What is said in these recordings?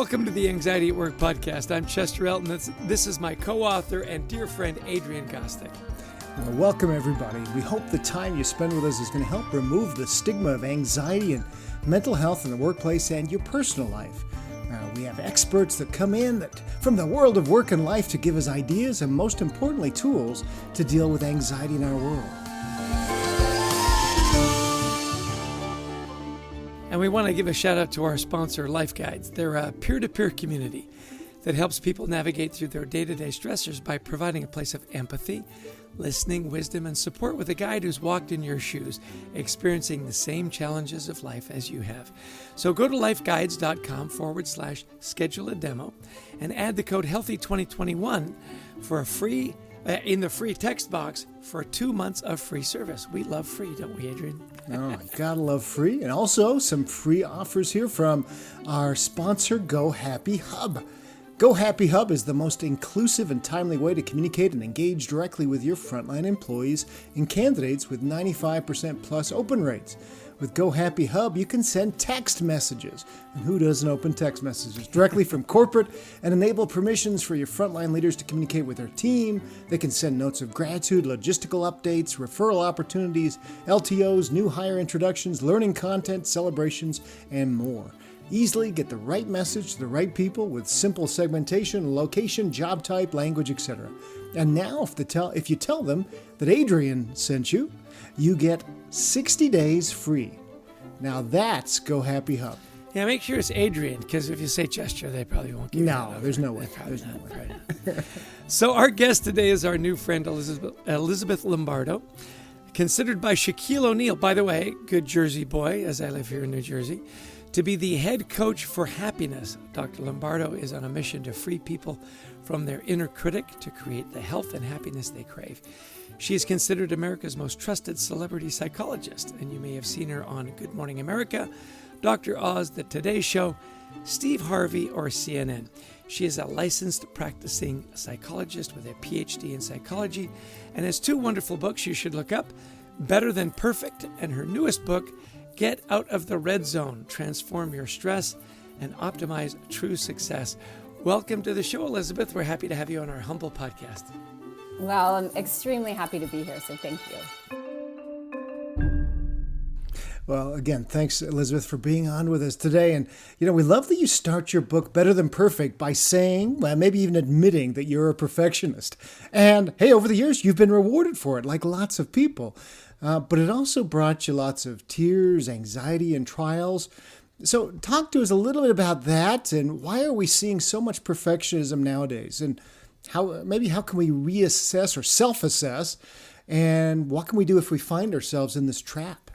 Welcome to the Anxiety at Work podcast. I'm Chester Elton. This is my co-author and dear friend, Adrian Gostick. Well, welcome, everybody. We hope the time you spend with us is going to help remove the stigma of anxiety and mental health in the workplace and your personal life. We have experts that come in from the world of work and life to give us ideas and, most importantly, tools to deal with anxiety in our world. And we want to give a shout out to our sponsor, Life Guides. They're a peer-to-peer community that helps people navigate through their day-to-day stressors by providing a place of empathy, listening, wisdom, and support with a guide who's walked in your shoes, experiencing the same challenges of life as you have. So go to lifeguides.com/schedule a demo and add the code HEALTHY2021 for a free in the free text box for 2 months of free service. We love free, don't we, Adrian? Oh, gotta love free. And also some free offers here from our sponsor, Go Happy Hub. Go Happy Hub is the most inclusive and timely way to communicate and engage directly with your frontline employees and candidates with 95% plus open rates. With Go Happy Hub, you can send text messages. And who doesn't open text messages? Directly from corporate and enable permissions for your frontline leaders to communicate with their team. They can send notes of gratitude, logistical updates, referral opportunities, LTOs, new hire introductions, learning content, celebrations, and more. Easily get the right message to the right people with simple segmentation, location, job type, language, etc. And now, if you tell them that Adrian sent you, you get 60 days free. Now that's Go Happy Hub. Yeah, make sure it's Adrian, because if you say Chester, they probably won't give you No, there's no way. There's no way. So our guest today is our new friend, Elizabeth Lombardo, considered by Shaquille O'Neal, by the way, good Jersey boy, as I live here in New Jersey, to be the head coach for happiness. Dr. Lombardo is on a mission to free people from their inner critic to create the health and happiness they crave. She is considered America's most trusted celebrity psychologist, and you may have seen her on Good Morning America, Dr. Oz, The Today Show, Steve Harvey, or CNN. She is a licensed practicing psychologist with a PhD in psychology and has 2 wonderful books you should look up, Better Than Perfect, and her newest book, Get Out of the Red Zone, Transform Your Stress and Optimize True Success. Welcome to the show, Elizabeth. We're happy to have you on our humble podcast. Well, I'm extremely happy to be here, so thank you. Well, again, thanks, Elizabeth, for being on with us today. And, we love that you start your book, Better Than Perfect, by saying, well, maybe even admitting that you're a perfectionist. And, hey, over the years, you've been rewarded for it, like lots of people. But it also brought you lots of tears, anxiety, and trials. So talk to us a little bit about that, and why are we seeing so much perfectionism nowadays? And how can we reassess or self-assess, and what can we do if we find ourselves in this trap?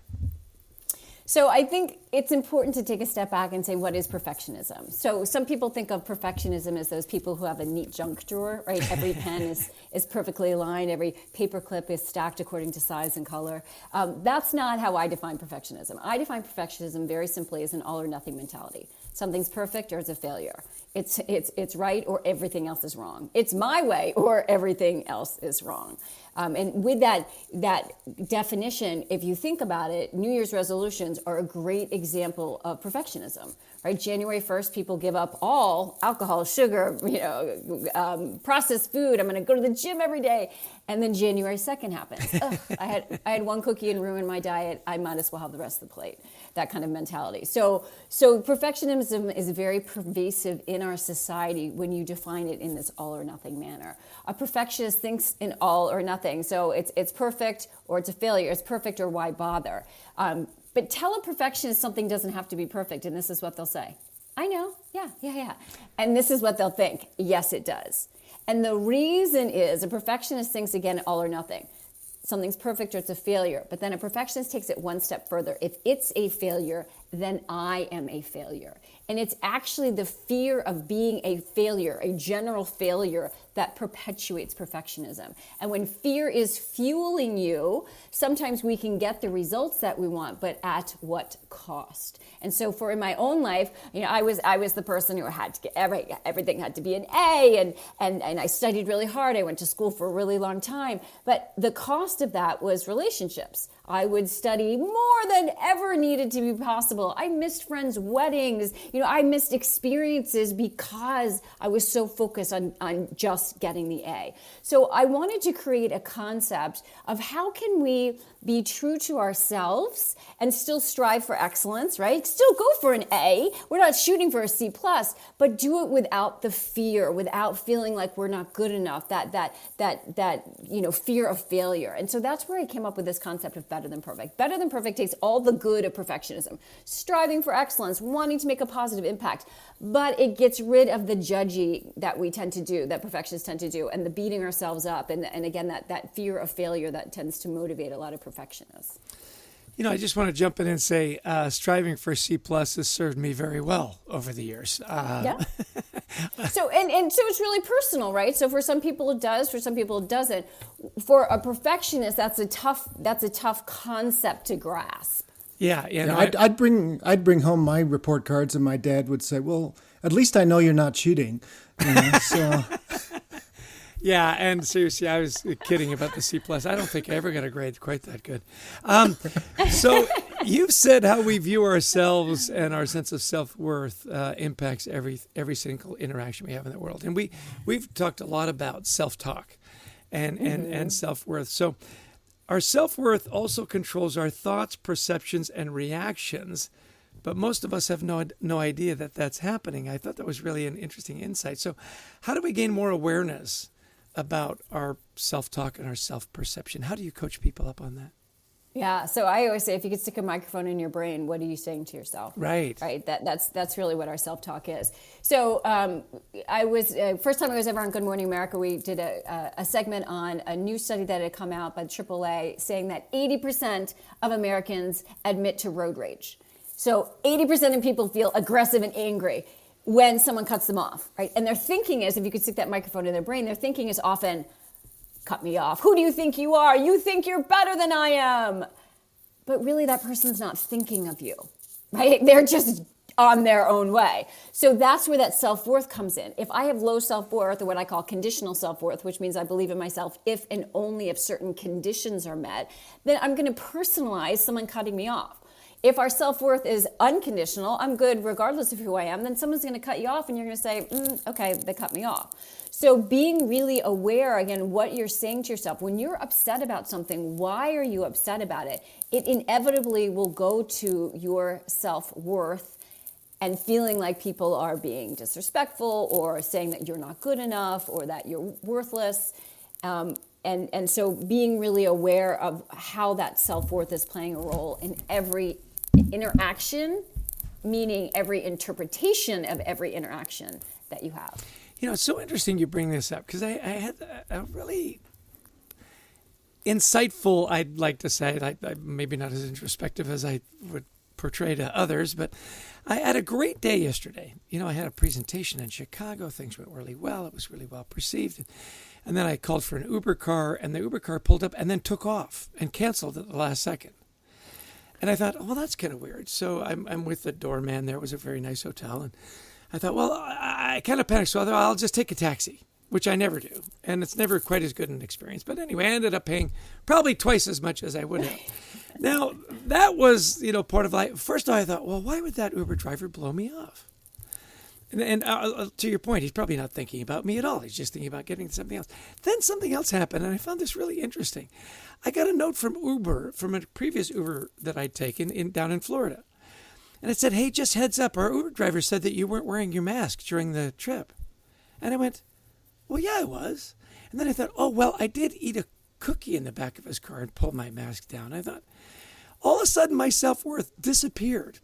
So I think it's important to take a step back and say, what is perfectionism? So some people think of perfectionism as those people who have a neat junk drawer, right? Every pen is perfectly aligned. Every paper clip is stacked according to size and color. That's not how I define perfectionism. I define perfectionism very simply as an all or nothing mentality. Something's perfect or it's a failure. It's right or everything else is wrong. It's my way or everything else is wrong. And with that definition, if you think about it, New Year's resolutions are a great example of perfectionism, right? January 1st, people give up all alcohol, sugar, processed food. I'm going to go to the gym every day. And then January 2nd happens. I had 1 cookie and ruined my diet. I might as well have the rest of the plate. That kind of mentality. So perfectionism is very pervasive in our society when you define it in this all or nothing manner. A perfectionist thinks in all or nothing. So it's perfect or it's a failure. It's perfect or why bother? But tell a perfectionist something doesn't have to be perfect, and this is what they'll say. I know, yeah. And this is what they'll think. Yes, it does. And the reason is a perfectionist thinks, again, all or nothing. Something's perfect or it's a failure. But then a perfectionist takes it one step further. If it's a failure, then I am a failure. And it's actually the fear of being a failure, a general failure, that perpetuates perfectionism. And when fear is fueling you, sometimes we can get the results that we want, but at what cost? And so for in my own life, I was the person who had to get everything had to be an A, and I studied really hard. I went to school for a really long time. But the cost of that was relationships. I would study more than ever needed to be possible people. I missed friends' weddings. I missed experiences because I was so focused on just getting the A. So I wanted to create a concept of how can we be true to ourselves and still strive for excellence, right? Still go for an A. We're not shooting for a C+, but do it without the fear, without feeling like we're not good enough, that fear of failure. And so that's where I came up with this concept of better than perfect. Better than perfect takes all the good of perfectionism, striving for excellence, wanting to make a positive impact, but it gets rid of the judgy that we tend to do, that perfectionists tend to do, and the beating ourselves up, and again, that fear of failure that tends to motivate a lot of perfectionists. I just want to jump in and say striving for C+ has served me very well over the years. Yeah. So it's really personal, right? So for some people it does, for some people it doesn't. For a perfectionist, that's a tough concept to grasp. Yeah, I'd bring home my report cards, and my dad would say, "Well, at least I know you're not cheating." So. Yeah, and seriously, I was kidding about the C+. I don't think I ever got a grade quite that good. So you've said how we view ourselves and our sense of self-worth impacts every single interaction we have in the world. And we've talked a lot about self-talk and self-worth. So our self-worth also controls our thoughts, perceptions, and reactions. But most of us have no idea that that's happening. I thought that was really an interesting insight. So how do we gain more awareness about our self-talk and our self-perception? How do you coach people up on that? Yeah, so I always say, if you could stick a microphone in your brain, what are you saying to yourself? Right. That's really what our self-talk is. So I was first time I was ever on Good Morning America, we did a segment on a new study that had come out by AAA saying that 80% of Americans admit to road rage. So 80% of people feel aggressive and angry when someone cuts them off, right? And their thinking is, if you could stick that microphone in their brain, their thinking is often, cut me off. Who do you think you are? You think you're better than I am. But really, that person's not thinking of you, right? They're just on their own way. So that's where that self-worth comes in. If I have low self-worth, or what I call conditional self-worth, which means I believe in myself if and only if certain conditions are met, then I'm going to personalize someone cutting me off. If our self-worth is unconditional, I'm good regardless of who I am, then someone's going to cut you off and you're going to say, okay, they cut me off. So being really aware, again, what you're saying to yourself. When you're upset about something, why are you upset about it? It inevitably will go to your self-worth and feeling like people are being disrespectful or saying that you're not good enough or that you're worthless. And so being really aware of how that self-worth is playing a role in every interaction, meaning every interpretation of every interaction that you have. It's so interesting you bring this up, because I had a really insightful, I'd like to say, maybe not as introspective as I would portray to others, but I had a great day yesterday. I had a presentation in Chicago. Things went really well. It was really well perceived. And then I called for an Uber car, and the Uber car pulled up and then took off and canceled at the last second. And I thought, well, that's kind of weird. So I'm with the doorman there. It was a very nice hotel. And I thought, well, I kind of panicked. So I thought, I'll just take a taxi, which I never do. And it's never quite as good an experience. But anyway, I ended up paying probably twice as much as I would have. Now, that was, part of life. First I thought, well, why would that Uber driver blow me off? And to your point, he's probably not thinking about me at all. He's just thinking about getting something else. Then something else happened, and I found this really interesting. I got a note from Uber, from a previous Uber that I'd taken down in Florida. And it said, hey, just heads up, our Uber driver said that you weren't wearing your mask during the trip. And I went, well, yeah, I was. And then I thought, oh, well, I did eat a cookie in the back of his car and pull my mask down. I thought, all of a sudden, my self-worth disappeared.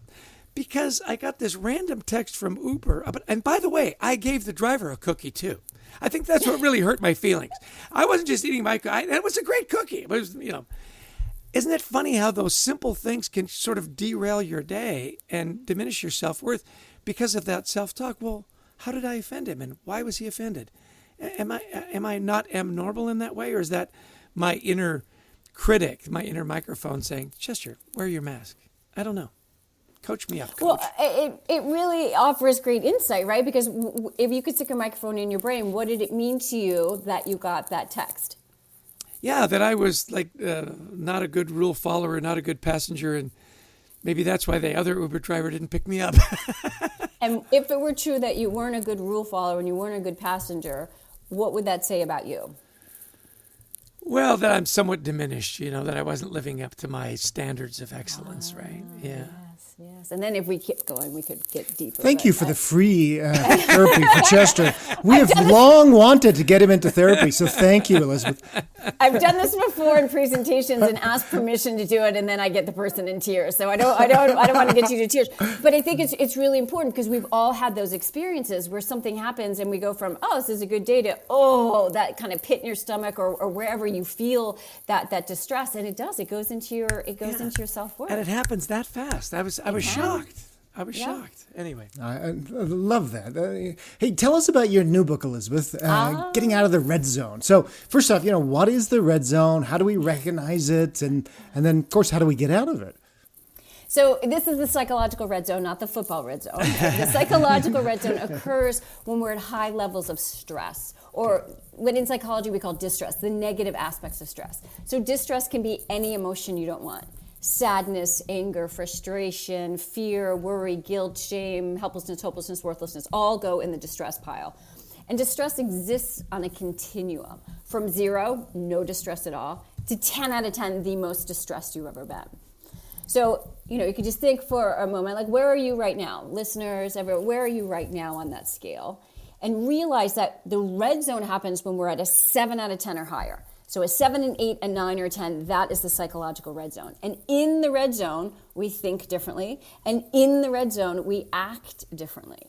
Because I got this random text from Uber. And by the way, I gave the driver a cookie too. I think that's what really hurt my feelings. I wasn't just eating my cookie. It was a great cookie. It was, Isn't it funny how those simple things can sort of derail your day and diminish your self-worth because of that self-talk? Well, how did I offend him? And why was he offended? Am I not abnormal in that way? Or is that my inner critic, my inner microphone saying, Chester, wear your mask? I don't know. Coach me up, Coach. Well, it really offers great insight, right? Because if you could stick a microphone in your brain, what did it mean to you that you got that text? Yeah, that I was not a good rule follower, not a good passenger, and Maybe that's why the other Uber driver didn't pick me up. And if it were true that you weren't a good rule follower and you weren't a good passenger, what would that say about you? Well, that I'm somewhat diminished, that I wasn't living up to my standards of excellence, right? Yeah. Yes. And then if we keep going, we could get deeper. Thank you for the free therapy for Chester. We have long wanted to get him into therapy, so thank you, Elizabeth. I've done this before in presentations and asked permission to do it, and then I get the person in tears. So I don't want to get you to tears. But I think it's really important because we've all had those experiences where something happens and we go from, oh, this is a good day to, oh, that kind of pit in your stomach or wherever you feel that distress, and it goes into your self-worth. And it happens that fast. I was shocked. I was shocked. Anyway. I love that. Hey, tell us about your new book, Elizabeth, Getting Out of the Red Zone. So first off, what is the red zone? How do we recognize it? And then, of course, how do we get out of it? So this is the psychological red zone, not the football red zone. The psychological red zone occurs when we're at high levels of stress, or what in psychology we call distress, the negative aspects of stress. So distress can be any emotion you don't want. Sadness, anger, frustration, fear, worry, guilt, shame, helplessness, hopelessness, worthlessness, all go in the distress pile. And distress exists on a continuum from 0, no distress at all, to 10 out of 10, the most distressed you've ever been. So, you could just think for a moment, like, where are you right now? Listeners, everyone, where are you right now on that scale? And realize that the red zone happens when we're at a 7 out of 10 or higher. So a 7, an 8, a 9, or a 10, that is the psychological red zone. And in the red zone, we think differently. And in the red zone, we act differently.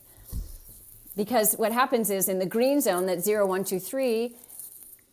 Because what happens is in the green zone, that 0, 1, 2, 3,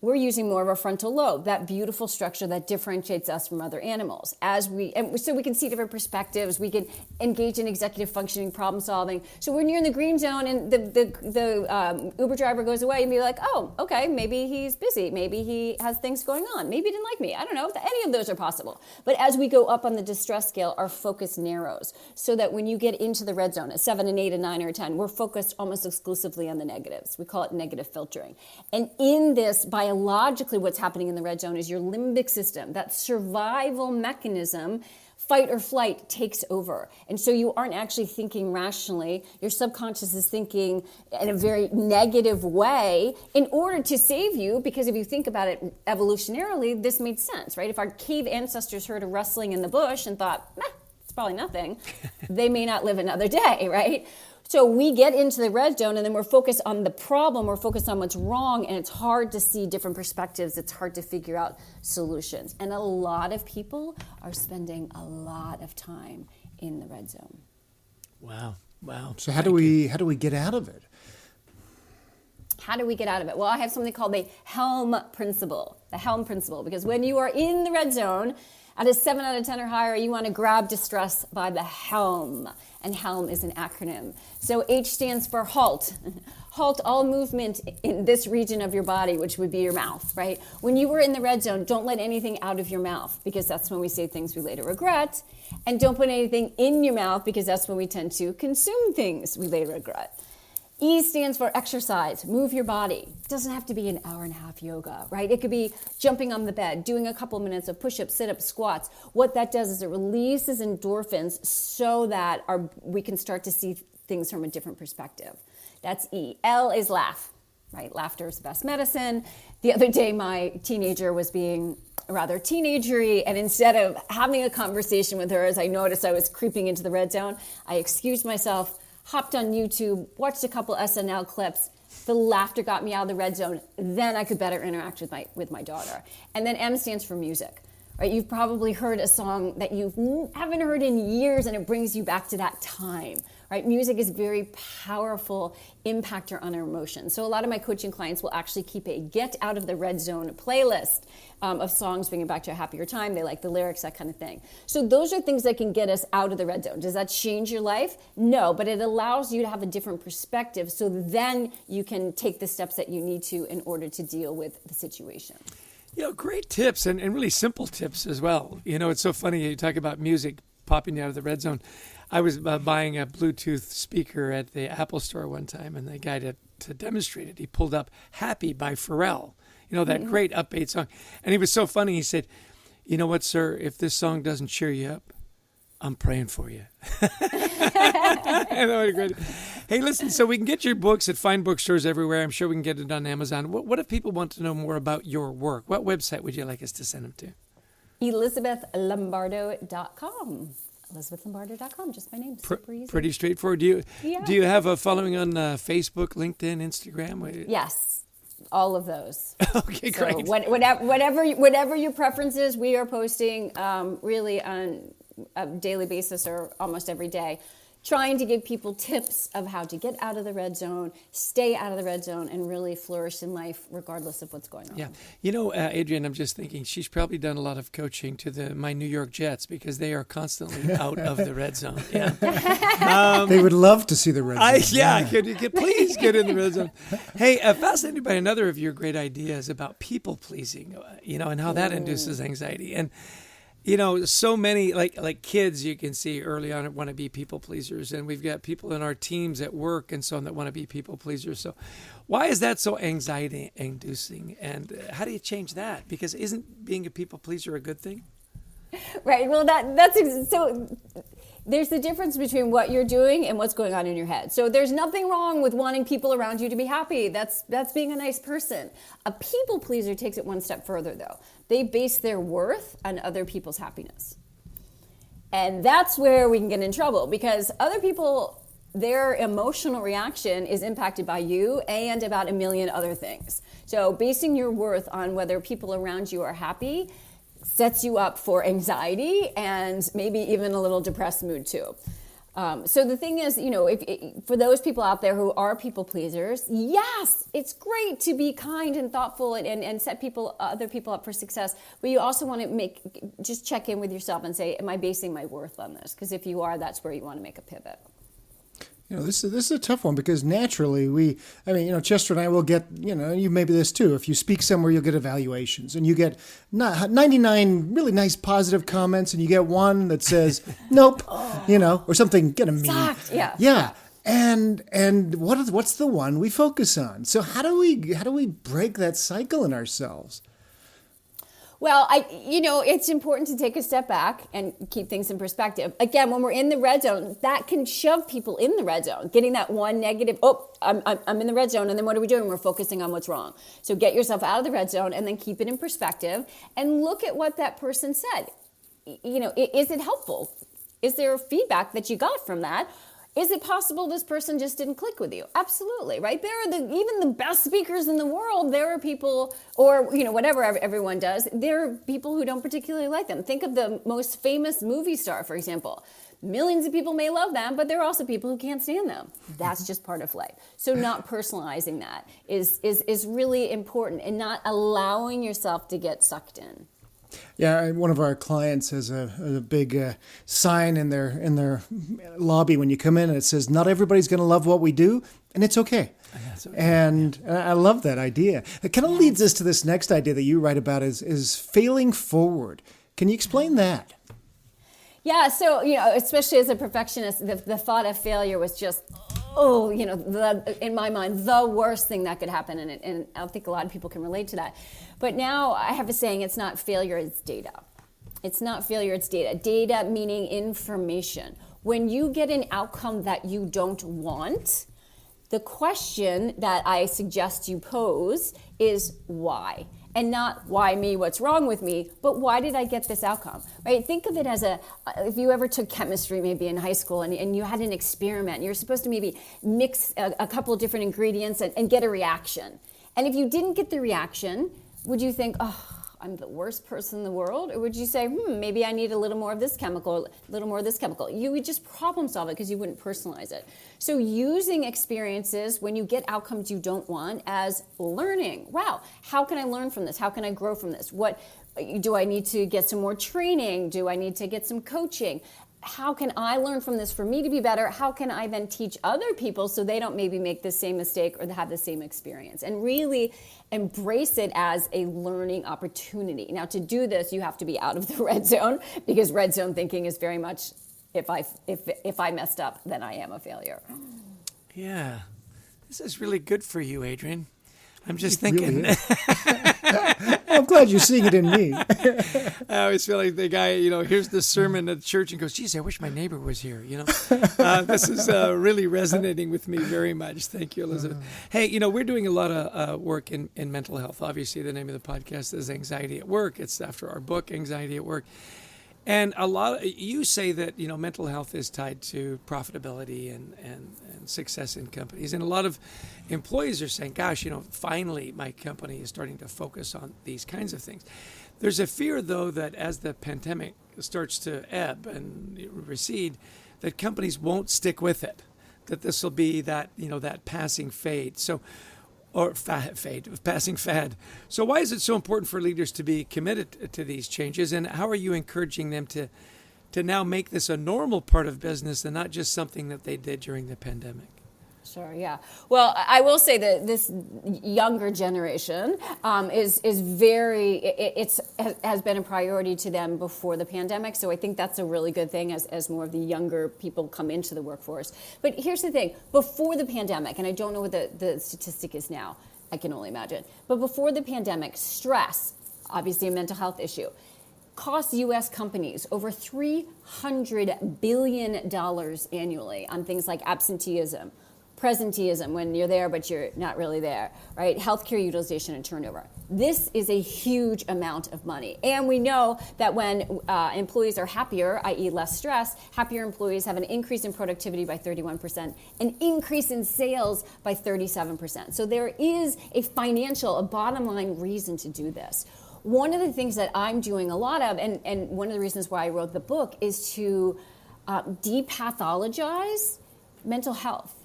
we're using more of our frontal lobe, that beautiful structure that differentiates us from other animals. So we can see different perspectives. We can engage in executive functioning, problem solving. So when you're in the green zone and the Uber driver goes away, and be like, oh, okay, maybe he's busy. Maybe he has things going on. Maybe he didn't like me. I don't know. Any of those are possible. But as we go up on the distress scale, our focus narrows so that when you get into the red zone, a 7, an 8, a 9, or a 10, we're focused almost exclusively on the negatives. We call it negative filtering. And in this, biologically, what's happening in the red zone is your limbic system, that survival mechanism, fight or flight, takes over. And so you aren't actually thinking rationally. Your subconscious is thinking in a very negative way in order to save you, because if you think about it evolutionarily, this made sense, right? If our cave ancestors heard a rustling in the bush and thought, it's probably nothing, they may not live another day, right? So we get into the red zone and then we're focused on the problem, we're focused on what's wrong, and it's hard to see different perspectives, it's hard to figure out solutions. And a lot of people are spending a lot of time in the red zone. Wow. So how do we get out of it? How do we get out of it? Well, I have something called the Helm principle. The Helm principle, because when you are in the red zone, at a 7 out of 10 or higher, you want to grab distress by the helm. And HELM is an acronym. So H stands for halt. Halt all movement in this region of your body, which would be your mouth, right? When you were in the red zone, don't let anything out of your mouth, because that's when we say things we later regret. And don't put anything in your mouth, because that's when we tend to consume things we later regret. E stands for exercise. Move your body. It doesn't have to be an hour and a half yoga, right? It could be jumping on the bed, doing a couple minutes of push-ups, sit-ups, squats. What that does is it releases endorphins so that we can start to see things from a different perspective. That's E. L is laugh, right? Laughter is the best medicine. The other day, my teenager was being rather teenagery, and instead of having a conversation with her, as I noticed I was creeping into the red zone, I excused myself, hopped on YouTube, watched a couple SNL clips. The laughter got me out of the red zone. Then I could better interact with my daughter. And then M stands for music. Right? You've probably heard a song that you haven't heard in years, and it brings you back to that time. Right? Music is a very powerful impactor on our emotions. So a lot of my coaching clients will actually keep a get out of the red zone playlist of songs bringing back to a happier time. They like the lyrics, that kind of thing. So those are things that can get us out of the red zone. Does that change your life? No, but it allows you to have a different perspective, so then you can take the steps that you need to in order to deal with the situation. Great tips and really simple tips as well. It's so funny you talk about music popping you out of the red zone. I was buying a Bluetooth speaker at the Apple store one time, and the guy to demonstrate it, he pulled up Happy by Pharrell, that great upbeat song. And he was so funny. He said, you know what, sir, if this song doesn't cheer you up, I'm praying for you. Hey, listen, so we can get your books at fine bookstores everywhere. I'm sure we can get it on Amazon. What if people want to know more about your work? What website would you like us to send them to? ElizabethLombardo.com. ElizabethLombardo.com, just my name. Super easy. Pretty straightforward. Do you have a following on Facebook, LinkedIn, Instagram? Yes, all of those. Okay, so great. Whatever your preference is, we are posting really on a daily basis or almost every day, trying to give people tips of how to get out of the red zone, stay out of the red zone, and really flourish in life regardless of what's going on. Yeah. You know, Adrienne, I'm just thinking she's probably done a lot of coaching to my New York Jets because they are constantly out of the red zone. Yeah. They would love to see the red zone. Please get in the red zone. Hey, fascinated by another of your great ideas about people pleasing, and how that induces anxiety. And so many like kids you can see early on want to be people pleasers, and we've got people in our teams at work and so on that want to be people pleasers. So why is that so anxiety inducing, and how do you change that? Because isn't being a people pleaser a good thing? Right. Well, that's so. There's the difference between what you're doing and what's going on in your head. So there's nothing wrong with wanting people around you to be happy. That's being a nice person. A people pleaser takes it one step further, though. They base their worth on other people's happiness. And that's where we can get in trouble, because other people, their emotional reaction is impacted by you and about a million other things. So basing your worth on whether people around you are happy sets you up for anxiety and maybe even a little depressed mood too. So the thing is, for those people out there who are people pleasers, yes, it's great to be kind and thoughtful and set other people up for success. But you also want to just check in with yourself and say, am I basing my worth on this? Because if you are, that's where you want to make a pivot. This is a tough one because naturally Chester and I will get, you maybe this too. If you speak somewhere, you'll get evaluations and you get 99 really nice positive comments and you get one that says, nope, or something, get a mean. Sucked. Yeah. Yeah. And what's the one we focus on? So how do we break that cycle in ourselves? Well, it's important to take a step back and keep things in perspective. Again, when we're in the red zone, that can shove people in the red zone, getting that one negative, I'm in the red zone, and then what are we doing? We're focusing on what's wrong. So get yourself out of the red zone and then keep it in perspective and look at what that person said. Is it helpful? Is there feedback that you got from that? Is it possible this person just didn't click with you? Absolutely, right? There are even the best speakers in the world. There are people, or whatever everyone does, there are people who don't particularly like them. Think of the most famous movie star, for example. Millions of people may love them, but there are also people who can't stand them. That's just part of life. So not personalizing that is really important, and not allowing yourself to get sucked in. Yeah, one of our clients has a big sign in their lobby when you come in, and it says, "Not everybody's going to love what we do, and it's okay." And I love that idea. It kind of leads us to this next idea that you write about is failing forward. Can you explain that? Yeah, so especially as a perfectionist, the thought of failure was just in my mind, the worst thing that could happen. And I think a lot of people can relate to that. But now I have a saying, it's not failure, it's data. It's not failure, it's data. Data meaning information. When you get an outcome that you don't want, the question that I suggest you pose is why? And not why me, what's wrong with me, but why did I get this outcome, right? Think of it as if you ever took chemistry maybe in high school and you had an experiment, you're supposed to maybe mix a couple of different ingredients and get a reaction. And if you didn't get the reaction, would you think, I'm the worst person in the world? Or would you say, maybe I need a little more of this chemical, a little more of this chemical? You would just problem solve it because you wouldn't personalize it. So using experiences when you get outcomes you don't want as learning. Wow, how can I learn from this? How can I grow from this? What do I need to get some more training? Do I need to get some coaching? How can I learn from this for me to be better? How can I then teach other people so they don't maybe make the same mistake or have the same experience? And really embrace it as a learning opportunity. Now, to do this, you have to be out of the red zone, because red zone thinking is very much, if I messed up, then I am a failure. Yeah. This is really good for you, Adrienne. I'm just It thinking. really is. I'm glad you're seeing it in me. I always feel like the guy, here's the sermon at church and goes, geez, I wish my neighbor was here, This is really resonating with me very much. Thank you, Elizabeth. Hey, we're doing a lot of work in mental health. Obviously, the name of the podcast is Anxiety at Work. It's after our book, Anxiety at Work. And you say that, mental health is tied to profitability and success in companies. And a lot of employees are saying, gosh, finally my company is starting to focus on these kinds of things. There's a fear, though, that as the pandemic starts to ebb and recede, that companies won't stick with it, that this will be that, that passing fade. Passing fad. So why is it so important for leaders to be committed to these changes, and how are you encouraging them to now make this a normal part of business and not just something that they did during the pandemic? Sure, yeah. Well, I will say that this younger generation has been a priority to them before the pandemic. So I think that's a really good thing as more of the younger people come into the workforce. But here's the thing, before the pandemic, and I don't know what the statistic is now, I can only imagine, but before the pandemic, stress, obviously a mental health issue, costs U.S. companies over $300 billion annually on things like absenteeism, presenteeism, when you're there but you're not really there, right? Healthcare utilization and turnover. This is a huge amount of money. And we know that when employees are happier, i.e. less stress, happier employees have an increase in productivity by 31%, an increase in sales by 37%. So there is a bottom line reason to do this. One of the things that I'm doing a lot of, and one of the reasons why I wrote the book, is to depathologize mental health.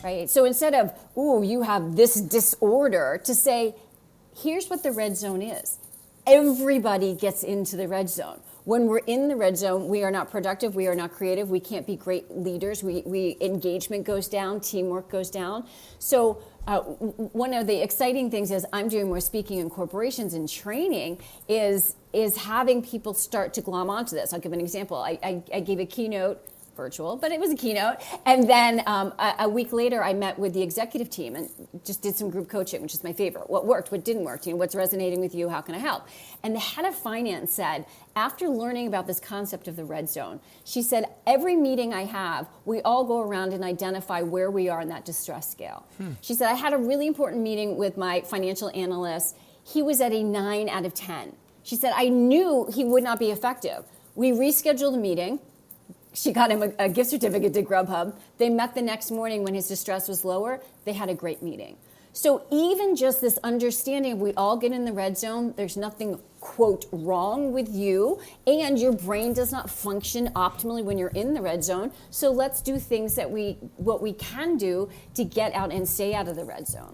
Right? So instead of, you have this disorder, to say, here's what the red zone is. Everybody gets into the red zone. When we're in the red zone, we are not productive, we are not creative, we can't be great leaders, engagement goes down, teamwork goes down. So one of the exciting things is I'm doing more speaking in corporations and training is having people start to glom onto this. I'll give an example. I gave a keynote, virtual, but it was a keynote. And then a week later, I met with the executive team and just did some group coaching, which is my favorite. What worked, what didn't work, what's resonating with you, how can I help? And the head of finance said, after learning about this concept of the red zone, she said, every meeting I have, we all go around and identify where we are in that distress scale. She said, I had a really important meeting with my financial analyst. He was at a 9 out of 10. She said, I knew he would not be effective. We rescheduled a meeting. She got him a gift certificate to Grubhub. They met the next morning when his distress was lower. They had a great meeting. So even just this understanding, we all get in the red zone, there's nothing, quote, wrong with you, and your brain does not function optimally when you're in the red zone. So let's do things what we can do to get out and stay out of the red zone.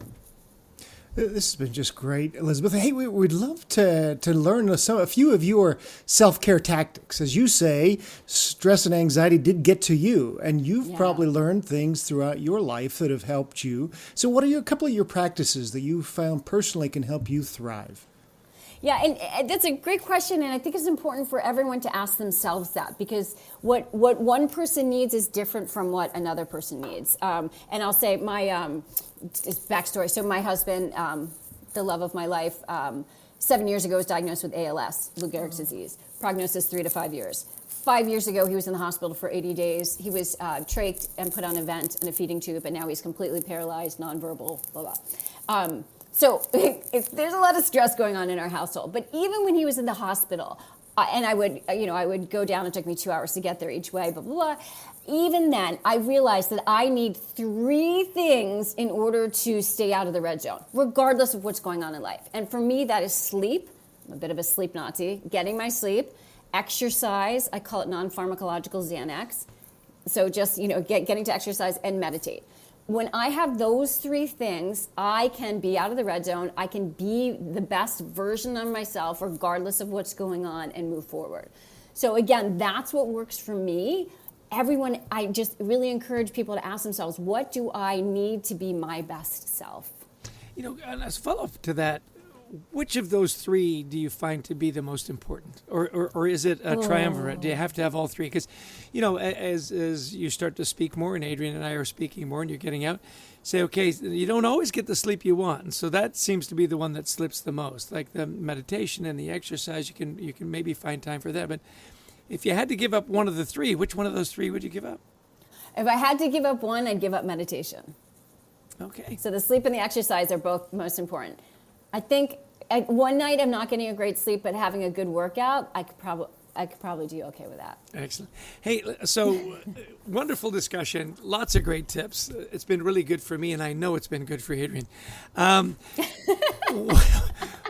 This has been just great, Elizabeth. Hey, we'd love to learn a few of your self-care tactics. As you say, stress and anxiety did get to you, and you've probably learned things throughout your life that have helped you. So what are a couple of your practices that you found personally can help you thrive? Yeah, and that's a great question, and I think it's important for everyone to ask themselves that, because what one person needs is different from what another person needs. And I'll say my backstory. So my husband, the love of my life, 7 years ago was diagnosed with ALS, Lou Gehrig's disease. Prognosis 3 to 5 years. 5 years ago, he was in the hospital for 80 days. He was trached and put on a vent and a feeding tube, and now he's completely paralyzed, nonverbal, blah, blah. So there's a lot of stress going on in our household. But even when he was in the hospital, and I would go down, it took me 2 hours to get there each way, blah, blah, blah. Even then, I realized that I need 3 things in order to stay out of the red zone, regardless of what's going on in life. And for me, that is sleep. I'm a bit of a sleep Nazi. Getting my sleep. Exercise. I call it non-pharmacological Xanax. So just, getting to exercise and meditate. When I have those 3 things, I can be out of the red zone. I can be the best version of myself, regardless of what's going on, and move forward. So again, that's what works for me. Everyone, I just really encourage people to ask themselves, what do I need to be my best self? And as a follow-up to that, which of those three do you find to be the most important? Or is it a triumvirate? Do you have to have all three? Because, as you start to speak more, and Adrian and I are speaking more, and you're getting out, say, okay, you don't always get the sleep you want. And so that seems to be the one that slips the most. Like the meditation and the exercise, you can maybe find time for that. But if you had to give up one of the three, which one of those three would you give up? If I had to give up one, I'd give up meditation. Okay. So the sleep and the exercise are both most important. I think one night I'm not getting a great sleep, but having a good workout, I could probably do okay with that. Excellent. Hey, so wonderful discussion. Lots of great tips. It's been really good for me, and I know it's been good for Adrian.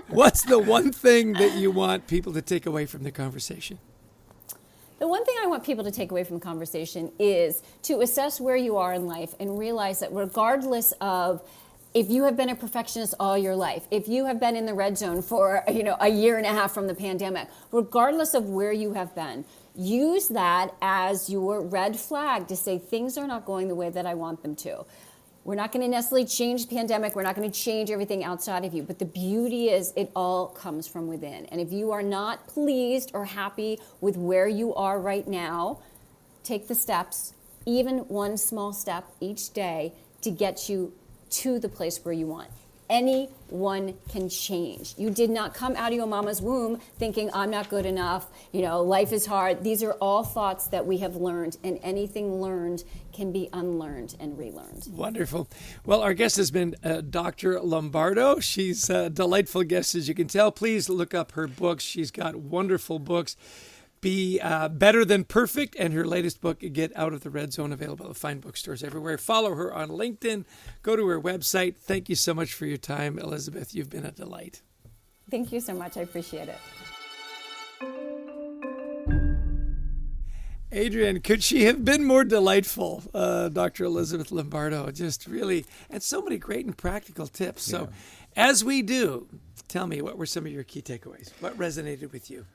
What's the one thing that you want people to take away from the conversation? The one thing I want people to take away from the conversation is to assess where you are in life and realize that regardless of if you have been a perfectionist all your life, if you have been in the red zone for a year and a half from the pandemic, regardless of where you have been, use that as your red flag to say things are not going the way that I want them to. We're not going to necessarily change the pandemic. We're not going to change everything outside of you. But the beauty is it all comes from within. And if you are not pleased or happy with where you are right now, take the steps, even one small step each day to get you to the place where you want. Anyone can change. You did not come out of your mama's womb thinking, I'm not good enough, life is hard. These are all thoughts that we have learned, and anything learned can be unlearned and relearned. Wonderful. Well, our guest has been Dr. Lombardo. She's a delightful guest, as you can tell. Please look up her books. She's got wonderful books. Be Better Than Perfect, and her latest book, Get Out of the Red Zone, available at fine bookstores everywhere. Follow her on LinkedIn. Go to her website. Thank you so much for your time, Elizabeth. You've been a delight. Thank you so much. I appreciate it. Adrian, could she have been more delightful? Dr. Elizabeth Lombardo, just really, and so many great and practical tips. So as we do, tell me, what were some of your key takeaways? What resonated with you?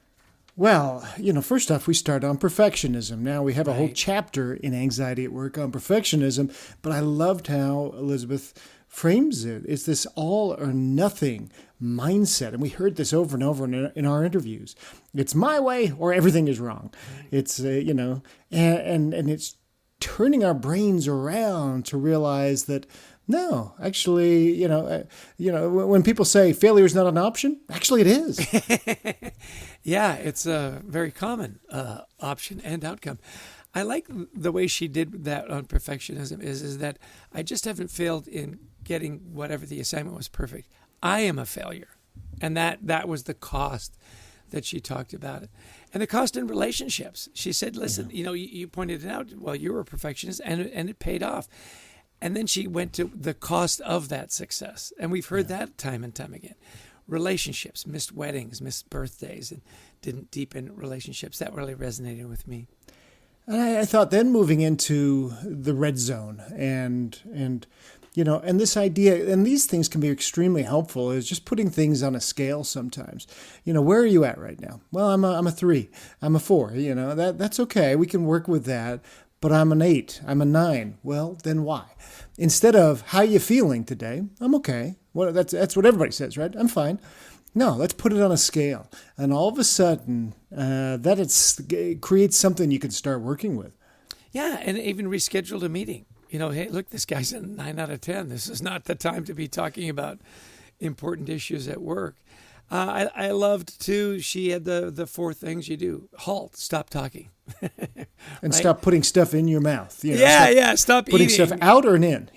Well, first off, we start on perfectionism. Now we have a whole chapter in Anxiety at Work on perfectionism, but I loved how Elizabeth frames it. It's this all or nothing mindset. And we heard this over and over in our interviews. It's my way or everything is wrong. It's, and it's turning our brains around to realize that no, actually, when people say failure is not an option, actually it is. Yeah, it's a very common option and outcome. I like the way she did that on perfectionism is that I just haven't failed in getting whatever the assignment was perfect. I am a failure. And that was the cost that she talked about it. And the cost in relationships. She said, listen, you pointed it out, well, you were a perfectionist and it paid off. And then she went to the cost of that success. And we've heard that time and time again. Relationships, missed weddings, missed birthdays, and didn't deepen relationships. That really resonated with me. And I thought then moving into the red zone and this idea, and these things can be extremely helpful, is just putting things on a scale sometimes. Where are you at right now? Well, I'm a 3. I'm a 4. That's okay. We can work with that. But I'm an 8, I'm a 9. Well, then why? Instead of, how you feeling today? I'm okay. Well, that's what everybody says, right? I'm fine. No, let's put it on a scale. And all of a sudden, it creates something you can start working with. Yeah, and even rescheduled a meeting. Hey, look, this guy's a 9 out of 10. This is not the time to be talking about important issues at work. I loved, too, she had the 4 things you do. Halt, stop talking. And stop putting stuff in your mouth. Stop putting eating. stuff out or in.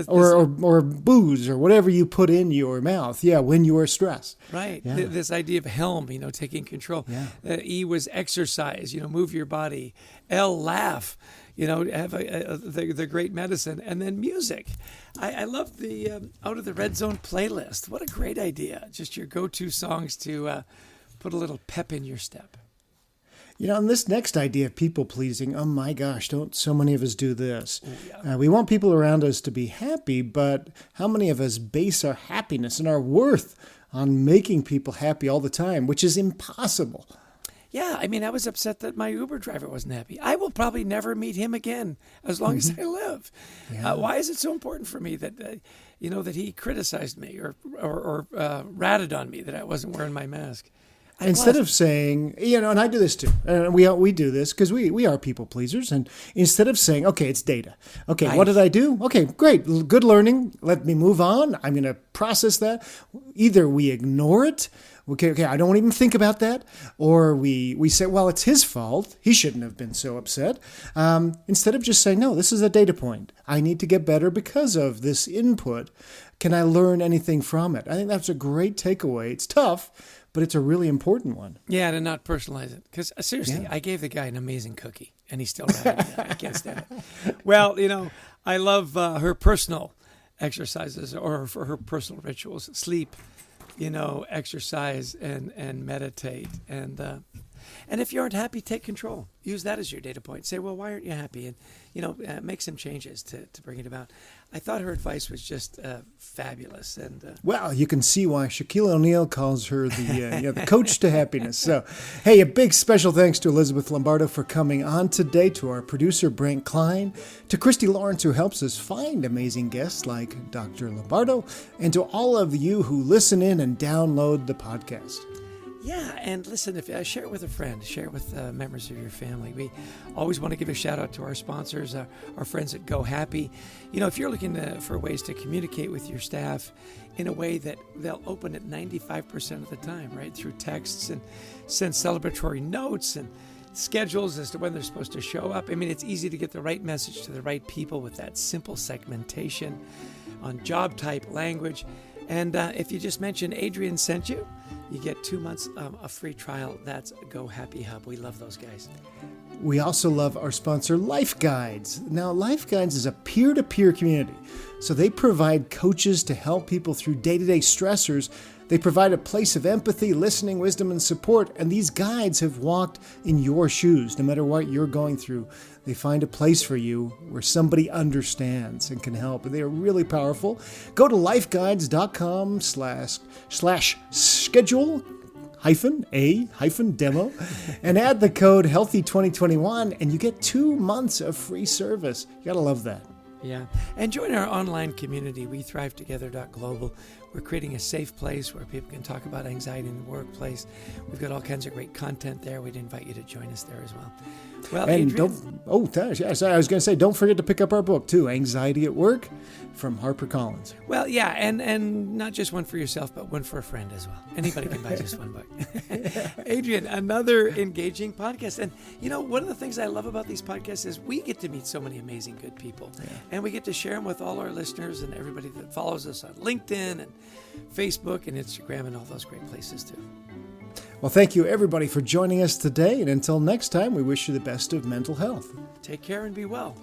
Or booze or whatever you put in your mouth. When you are stressed. Right. This idea of helm, taking control. E was exercise, move your body. L, laugh. Have the great medicine. And then music. I love the Out of the Red Zone playlist. What a great idea. Just your go-to songs to put a little pep in your step. And this next idea of people pleasing, oh my gosh, don't so many of us do this? We want people around us to be happy, but how many of us base our happiness and our worth on making people happy all the time, which is impossible? Yeah, I was upset that my Uber driver wasn't happy. I will probably never meet him again as long as I live. Why is it so important for me that, that he criticized me or ratted on me that I wasn't wearing my mask. Instead of saying, and I do this too, and we do this because we are people pleasers, and instead of saying, okay, it's data. Okay, Right. What did I do? Okay, great, good learning. Let me move on. I'm going to process that. Either we ignore it. Okay, I don't even think about that. Or we say, well, it's his fault. He shouldn't have been so upset. Instead of just saying, no, this is a data point. I need to get better because of this input. Can I learn anything from it? I think that's a great takeaway. It's tough, but it's a really important one. Yeah, to not personalize it. Because seriously, I gave the guy an amazing cookie, and he still ratted me. I can't stand it. Well, I love her personal exercises or for her personal rituals. Sleep, exercise and meditate. And if you aren't happy, take control. Use that as your data point. Say, well, why aren't you happy? And, make some changes to bring it about. I thought her advice was just fabulous. And well, you can see why Shaquille O'Neal calls her the coach to happiness. So, hey, a big special thanks to Elizabeth Lombardo for coming on today, to our producer, Brent Klein, to Christy Lawrence, who helps us find amazing guests like Dr. Lombardo, and to all of you who listen in and download the podcast. Yeah, and listen, if share it with a friend, share it with members of your family. We always want to give a shout out to our sponsors, our friends at Go Happy. If you're looking for ways to communicate with your staff in a way that they'll open it 95% of the time, right, through texts and send celebratory notes and schedules as to when they're supposed to show up. I mean, it's easy to get the right message to the right people with that simple segmentation on job type, language. And if you just mention Adrian sent you, you get 2 months a free trial. That's Go Happy Hub. We love those guys. We also love our sponsor, Life Guides. Now, Life Guides is a peer-to-peer community, so they provide coaches to help people through day-to-day stressors. They provide a place of empathy, listening, wisdom, and support, and these guides have walked in your shoes, no matter what you're going through. They find a place for you where somebody understands and can help, and they are really powerful. Go to lifeguides.com/schedule-a-demo and add the code HEALTHY2021, and you get 2 months of free service. You gotta love that. Yeah. And join our online community, WeThriveTogether.global. We're creating a safe place where people can talk about anxiety in the workplace. We've got all kinds of great content there. We'd invite you to join us there as well. Well, and Adrian, I was going to say, don't forget to pick up our book too, Anxiety at Work, from HarperCollins. well, yeah, and not just one for yourself, but one for a friend as well. Anybody can buy just one book. Adrian, another engaging podcast. And, one of the things I love about these podcasts is we get to meet so many amazing, good people. Yeah. And we get to share them with all our listeners and everybody that follows us on LinkedIn and Facebook and Instagram and all those great places too. Well, thank you, everybody, for joining us today. And until next time, we wish you the best of mental health. Take care and be well.